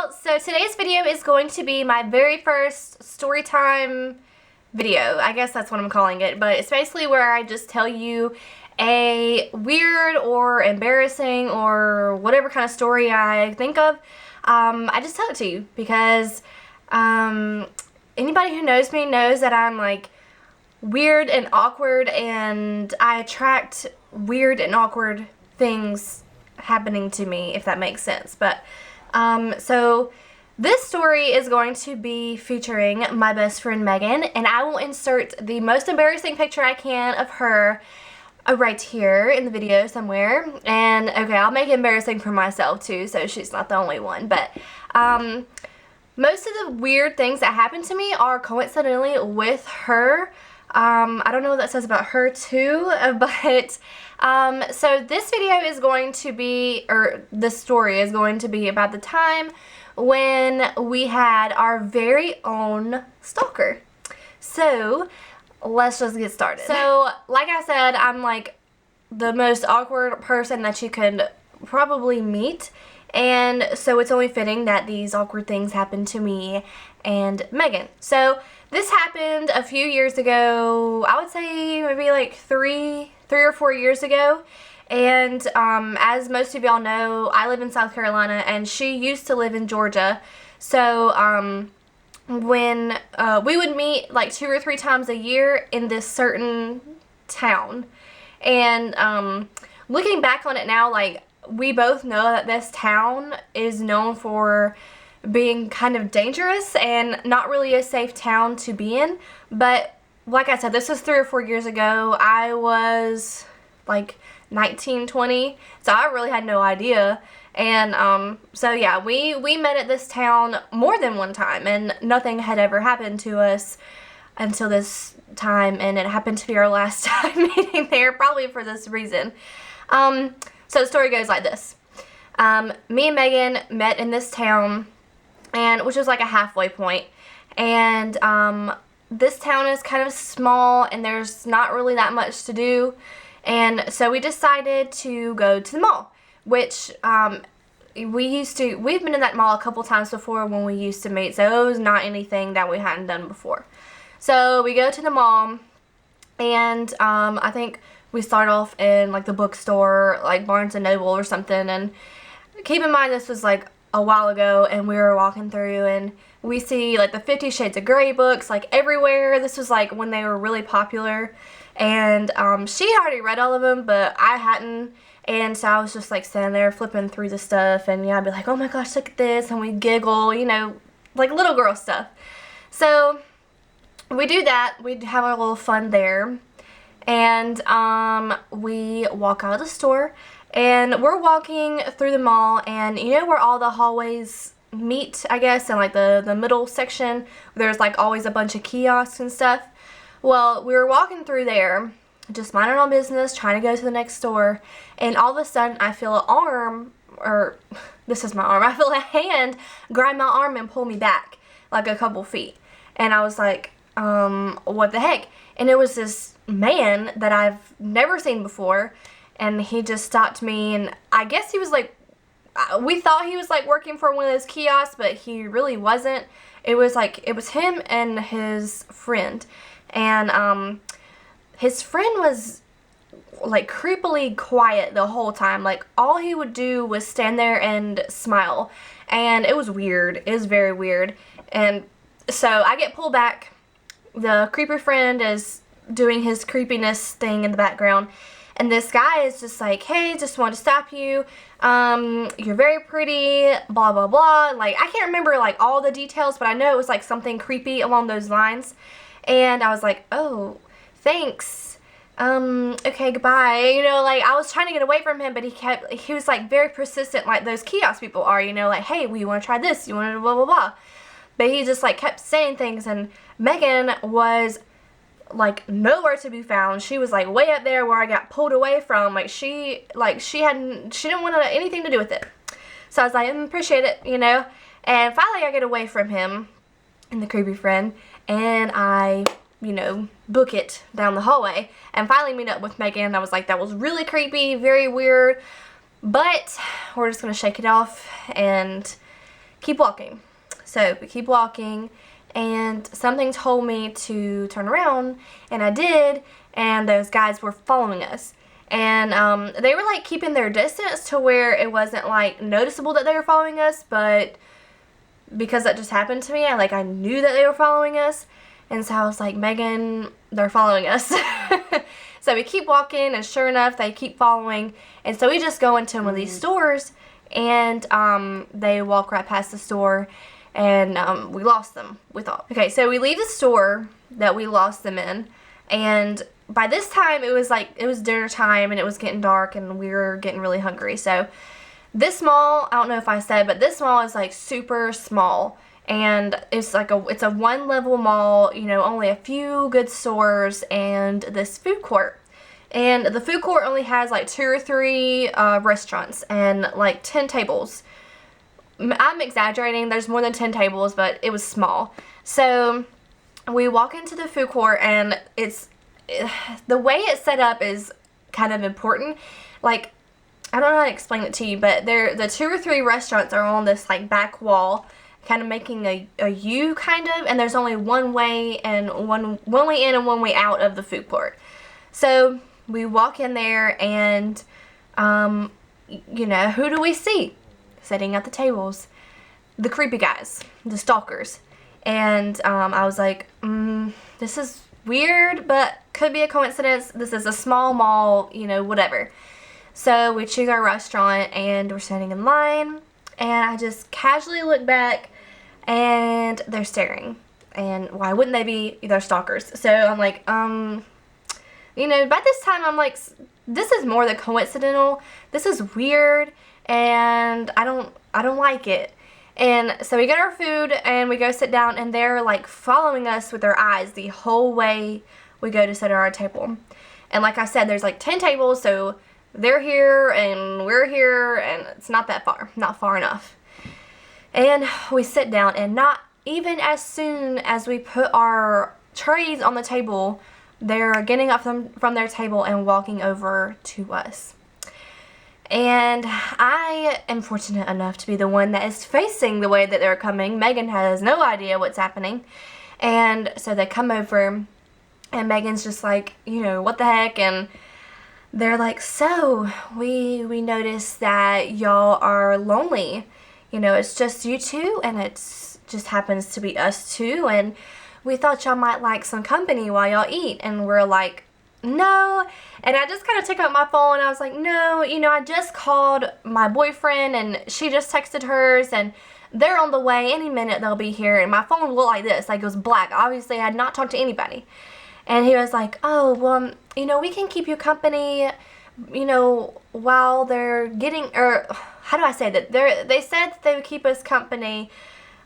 y'all. So today's video is going to be my very first story time video. I guess that's what I'm calling it, but it's basically where I just tell you a weird or embarrassing or whatever kind of story I think of. I just tell it to you because anybody who knows me knows that I'm like weird and awkward, and I attract weird and awkward things happening to me, if that makes sense. But so this story is going to be featuring my best friend Megan, and I will insert the most embarrassing picture I can of her right here in the video somewhere. And okay, I'll make it embarrassing for myself too, so she's not the only one. But most of the weird things that happen to me are coincidentally with her. I don't know what that says about her too, but so this video is going to be, or this story is going to be about the time when we had our very own stalker. So let's just get started. So like I said, I'm like the most awkward person that you could probably meet, and so it's only fitting that these awkward things happen to me and Megan. So this happened a few years ago. I would say maybe like three or 4 years ago. And as most of y'all know, I live in South Carolina and she used to live in Georgia. So when we would meet like 2 or 3 times a year in this certain town. And looking back on it now, like, we both know that this town is known for being kind of dangerous and not really a safe town to be in. But like I said, this was 3 or 4 years ago. I was like 19, 20, so I really had no idea. And so yeah, we met at this town more than one time, and nothing had ever happened to us until this time, and it happened to be our last time meeting there, probably for this reason. So the story goes like this. Me and Megan met in this town, and which was like a halfway point. And this town is kind of small, and there's not really that much to do. And so we decided to go to the mall, which we've been in that mall a couple times before when we used to meet, so it was not anything that we hadn't done before. So we go to the mall, and I think we start off in like the bookstore, like Barnes & Noble or something. And keep in mind, this was like a while ago, and we were walking through and we see like the 50 Shades of Grey books like everywhere. This was like when they were really popular, and she had already read all of them, but I hadn't. And so I was just like sitting there flipping through the stuff, and yeah, I'd be like, oh my gosh, look at this, and we giggle, you know, like little girl stuff. So we do that, we have our little fun there, and we walk out of the store, and we're walking through the mall, and you know where all the hallways meet, I guess, in like the middle section, there's like always a bunch of kiosks and stuff. Well, we were walking through there, just minding our business, trying to go to the next store, and all of a sudden I feel an arm, or this is my arm, I feel a hand grab my arm and pull me back like a couple feet. And I was like, what the heck? And it was this man that I've never seen before, and he just stopped me, and I guess he was like, we thought he was like working for one of those kiosks, but he really wasn't. It was him and his friend, and his friend was like creepily quiet the whole time. Like all he would do was stand there and smile, and it was weird. It was very weird. And so I get pulled back. The creepy friend is doing his creepiness thing in the background, and this guy is just like, hey, just wanted to stop you, you're very pretty, blah blah blah. Like, I can't remember like all the details, but I know it was like something creepy along those lines. And I was like, oh, thanks, okay, goodbye. You know, like I was trying to get away from him, but he was like very persistent, like those kiosk people are, you know, like, hey, we want to try this, you want to blah blah blah. But he just like kept saying things, and Megan was like nowhere to be found. She was like way up there where I got pulled away from. Like she didn't want anything to do with it. So I was like, appreciate it, you know. And finally I get away from him and the creepy friend, and I, you know, book it down the hallway and finally meet up with Megan. I was like, that was really creepy, very weird, but we're just gonna shake it off and keep walking. So we keep walking, and something told me to turn around, and I did, and those guys were following us. And they were like keeping their distance to where it wasn't like noticeable that they were following us, but because that just happened to me, I knew that they were following us. And so I was like, Megan, they're following us. So we keep walking, and sure enough, they keep following. And so we just go into one of these stores, and they walk right past the store, and we lost them, we thought. Okay, so we leave the store that we lost them in, and by this time, it was dinner time, and it was getting dark, and we were getting really hungry. So this mall, I don't know if I said, but this mall is like super small. And it's a one level mall, you know, only a few good stores and this food court. And the food court only has like 2 or 3 restaurants and like 10 tables. I'm exaggerating, there's more than 10 tables, but it was small. So we walk into the food court, and the way it's set up is kind of important. Like, I don't know how to explain it to you, but the 2 or 3 restaurants are on this like back wall, kind of making a U kind of, and there's only one way in and one way out of the food court. So we walk in there, and you know, who do we see sitting at the tables? The creepy guys, the stalkers. And I was like, this is weird, but could be a coincidence. This is a small mall, you know, whatever. So we choose our restaurant, and we're standing in line, and I just casually look back, and they're staring. And why wouldn't they be? They're stalkers. So I'm like, you know, by this time I'm like, this is more than coincidental. This is weird, and I don't like it. And so we get our food, and we go sit down, and they're like following us with their eyes the whole way we go to sit at our table. And like I said, there's like 10 tables, so they're here and we're here, and it's not that far, not far enough. And we sit down, and not even as soon as we put our trays on the table, they're getting up from their table and walking over to us. And I am fortunate enough to be the one that is facing the way that they're coming. Megan has no idea what's happening. And so they come over, and Megan's just like, you know, what the heck? And they're like, so we noticed that y'all are lonely. You know, it's just you two, and it's just happens to be us two, and we thought y'all might like some company while y'all eat. And we're like, no. And I just kind of took out my phone, and I was like, no, you know, I just called my boyfriend, and she just texted hers, and they're on the way. Any minute they'll be here. And my phone looked like this, like it was black. Obviously, I had not talked to anybody. And he was like, oh, well, you know, we can keep you company, you know, while they're getting, or how do I say that? They said that they would keep us company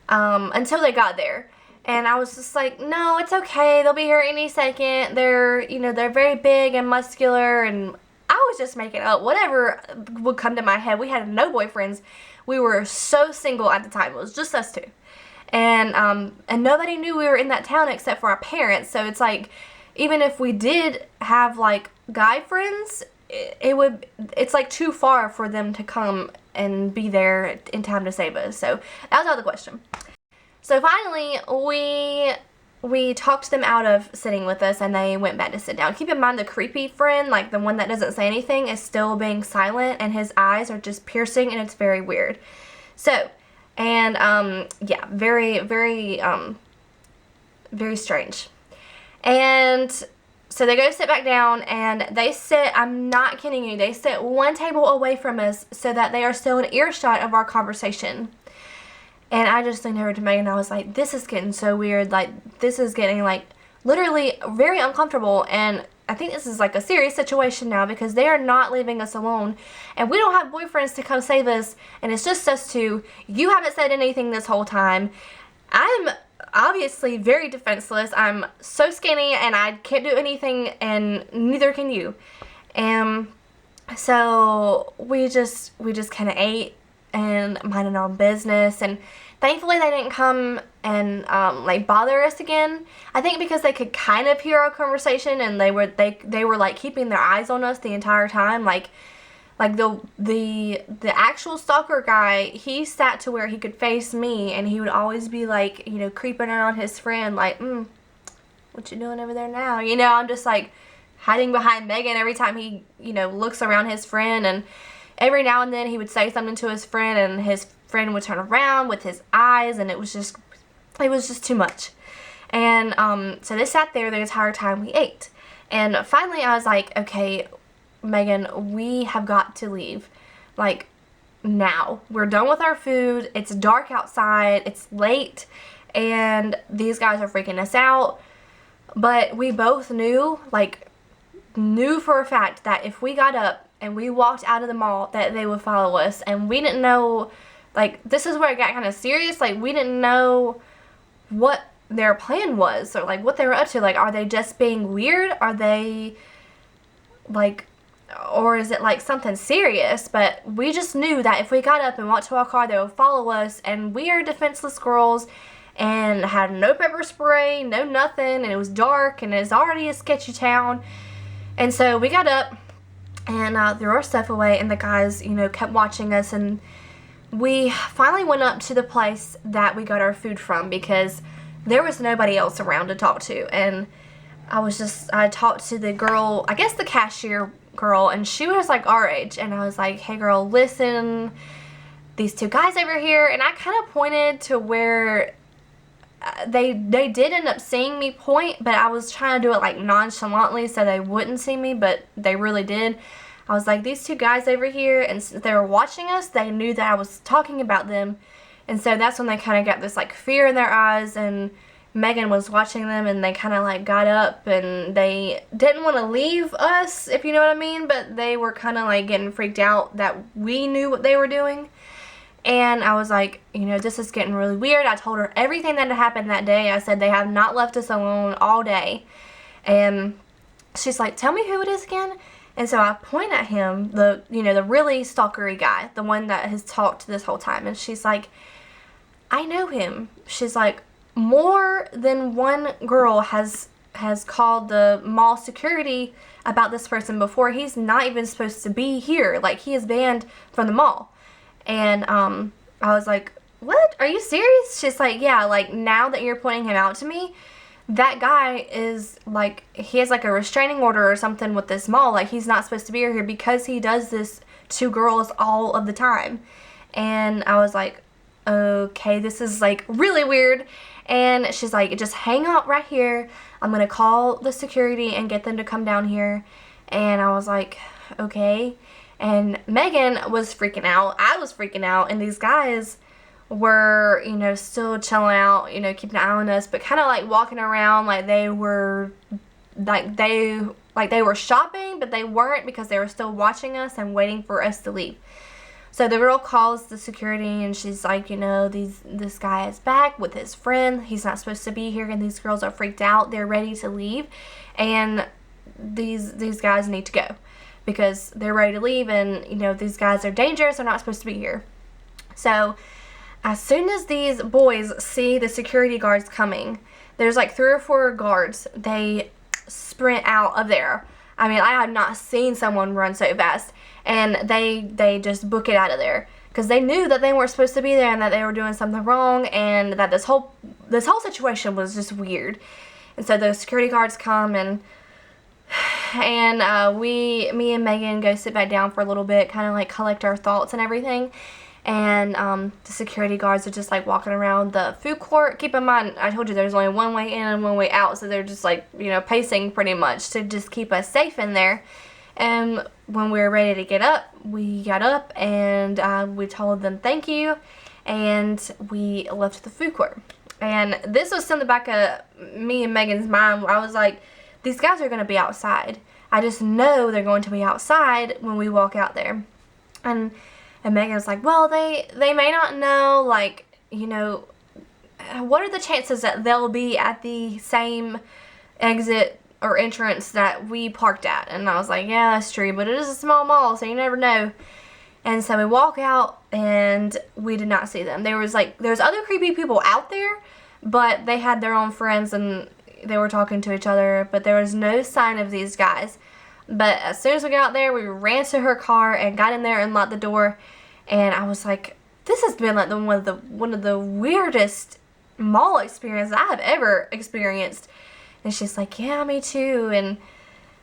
until they got there. And I was just like, no, it's okay. They'll be here any second. They're, you know, they're very big and muscular. And I was just making up whatever would come to my head. We had no boyfriends. We were so single at the time. It was just us two. And nobody knew we were in that town except for our parents. So it's like, even if we did have like guy friends, it's like too far for them to come and be there in time to save us. So that was out of the question. So finally, we talked them out of sitting with us, and they went back to sit down. Keep in mind, the creepy friend, like the one that doesn't say anything, is still being silent, and his eyes are just piercing, and it's very weird. So, and yeah, very, very, very strange. And so they go sit back down, and they sit, I'm not kidding you, they sit one table away from us so that they are still in earshot of our conversation. And I just leaned over to Megan, and I was like, this is getting so weird. Like, this is getting, like, literally very uncomfortable. And I think this is, like, a serious situation now, because they are not leaving us alone. And we don't have boyfriends to come save us. And it's just us two. You haven't said anything this whole time. I'm obviously very defenseless. I'm so skinny, and I can't do anything, and neither can you. And so we just kind of ate and minding our own business, and thankfully they didn't come and like bother us again. I think because they could kind of hear our conversation, and they were like keeping their eyes on us the entire time. Like Like the actual stalker guy, he sat to where he could face me, and he would always be like, you know, creeping in on his friend, like, what you doing over there now? You know, I'm just like hiding behind Megan every time he, you know, looks around his friend, and every now and then he would say something to his friend, and his friend would turn around with his eyes, and it was just too much. And so they sat there the entire time we ate. And finally I was like, okay, Megan, we have got to leave. Like, now. We're done with our food. It's dark outside. It's late. And these guys are freaking us out. But we both knew for a fact that if we got up and we walked out of the mall, that they would follow us. And we didn't know, like, this is where it got kind of serious. Like, we didn't know what their plan was, or like what they were up to. Like, are they just being weird? Are they like, or is it like something serious? But we just knew that if we got up and walked to our car, they would follow us, and we are defenseless girls and had no pepper spray, no nothing, and it was dark, and it's already a sketchy town. And so we got up and threw our stuff away, and the guys, you know, kept watching us. And we finally went up to the place that we got our food from, because there was nobody else around to talk to. And I talked to the girl, I guess the cashier girl, and she was like our age. And I was like, hey girl, listen, these two guys over here. And I kind of pointed to where they did end up seeing me point, but I was trying to do it like nonchalantly so they wouldn't see me, but they really did. I was like, these two guys over here, and since they were watching us, they knew that I was talking about them. And so that's when they kind of got this like fear in their eyes, and Megan was watching them, and they kind of like got up, and they didn't want to leave us, if you know what I mean, but they were kind of like getting freaked out that we knew what they were doing. And I was like, you know, this is getting really weird. I told her everything that had happened that day. I said they have not left us alone all day. And she's like, tell me who it is again. And so I point at him, the really stalkery guy, the one that has talked this whole time. And she's like, I know him. She's like, more than one girl has called the mall security about this person before. He's not even supposed to be here. Like, he is banned from the mall. And I was like, what? Are you serious? She's like, yeah, like, now that you're pointing him out to me, that guy is, like, he has, like, a restraining order or something with this mall. Like, he's not supposed to be here because he does this to girls all of the time. And I was like, okay, this is, like, really weird. And she's like, just hang out right here. I'm going to call the security and get them to come down here. And I was like, okay. And Megan was freaking out. I was freaking out. And these guys were, you know, still chilling out, you know, keeping an eye on us, but kind of like walking around like they were shopping, but they weren't, because they were still watching us and waiting for us to leave. So the girl calls the security, and she's like, you know, this guy is back with his friend. He's not supposed to be here, and these girls are freaked out. They're ready to leave, and these guys need to go because they're ready to leave, and, you know, these guys are dangerous. They're not supposed to be here. So as soon as these boys see the security guards coming, there's like 3 or 4 guards. They sprint out of there. I mean, I have not seen someone run so fast. And they just book it out of there, because they knew that they weren't supposed to be there, and that they were doing something wrong, and that this whole situation was just weird. And so the security guards come, and me and Megan go sit back down for a little bit, kind of like collect our thoughts and everything. And the security guards are just like walking around the food court. Keep in mind, I told you there's only one way in and one way out, so they're just like, you know, pacing pretty much to just keep us safe in there. And when we were ready to get up, we got up, and we told them thank you, and we left the food court. And this was in the back of me and Megan's mind, where I was like, these guys are going to be outside. I just know they're going to be outside when we walk out there. And Megan was like, well, they may not know, like, you know, what are the chances that they'll be at the same exit or entrance that we parked at? And I was like, yeah, that's true, but it is a small mall, so you never know. And so we walk out, and we did not see them. There's other creepy people out there, but they had their own friends, and they were talking to each other, but there was no sign of these guys. But as soon as we got there, we ran to her car and got in there and locked the door. And I was like, this has been like one of the weirdest mall experiences I have ever experienced. And she's like, yeah, me too. And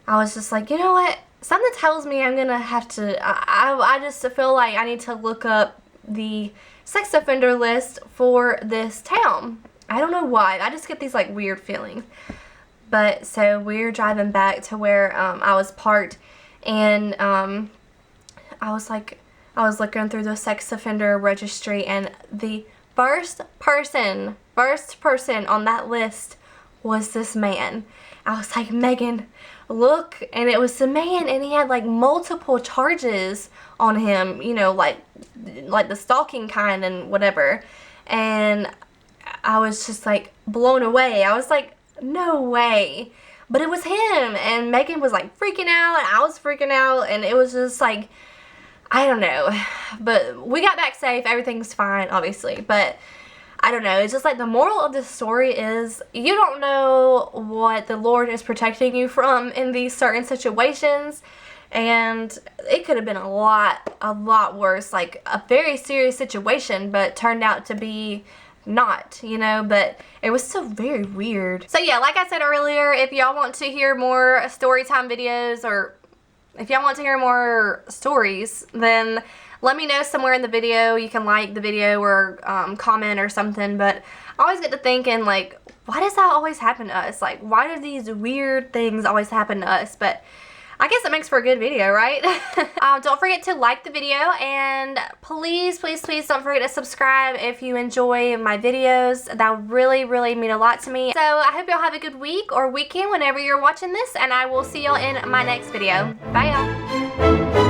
I was just like, you know what? Something tells me I'm gonna have to, I just feel like I need to look up the sex offender list for this town. I don't know why. I just get these like weird feelings. But so we're driving back to where I was parked, and I was looking through the sex offender registry, and the first person on that list was this man. I was like, Megan, look, and it was the man, and he had like multiple charges on him, you know, like the stalking kind and whatever. And I was just like blown away. I was like, no way. But it was him, and Megan was like freaking out, and I was freaking out, and it was just like, I don't know. But we got back safe. Everything's fine, obviously. But I don't know. It's just like the moral of the story is you don't know what the Lord is protecting you from in these certain situations. And it could have been a lot worse. Like a very serious situation, but turned out to be not, you know, but it was still very weird. So yeah, like I said earlier, if y'all want to hear more story time videos, or if y'all want to hear more stories, then let me know somewhere in the video. You can like the video or comment or something. But I always get to thinking, like, why does that always happen to us? Like, why do these weird things always happen to us? But I guess it makes for a good video, right? Don't forget to like the video, and please don't forget to subscribe if you enjoy my videos. That would really mean a lot to me. So I hope y'all have a good week or weekend whenever you're watching this, and I will see y'all in my next video. Bye, y'all.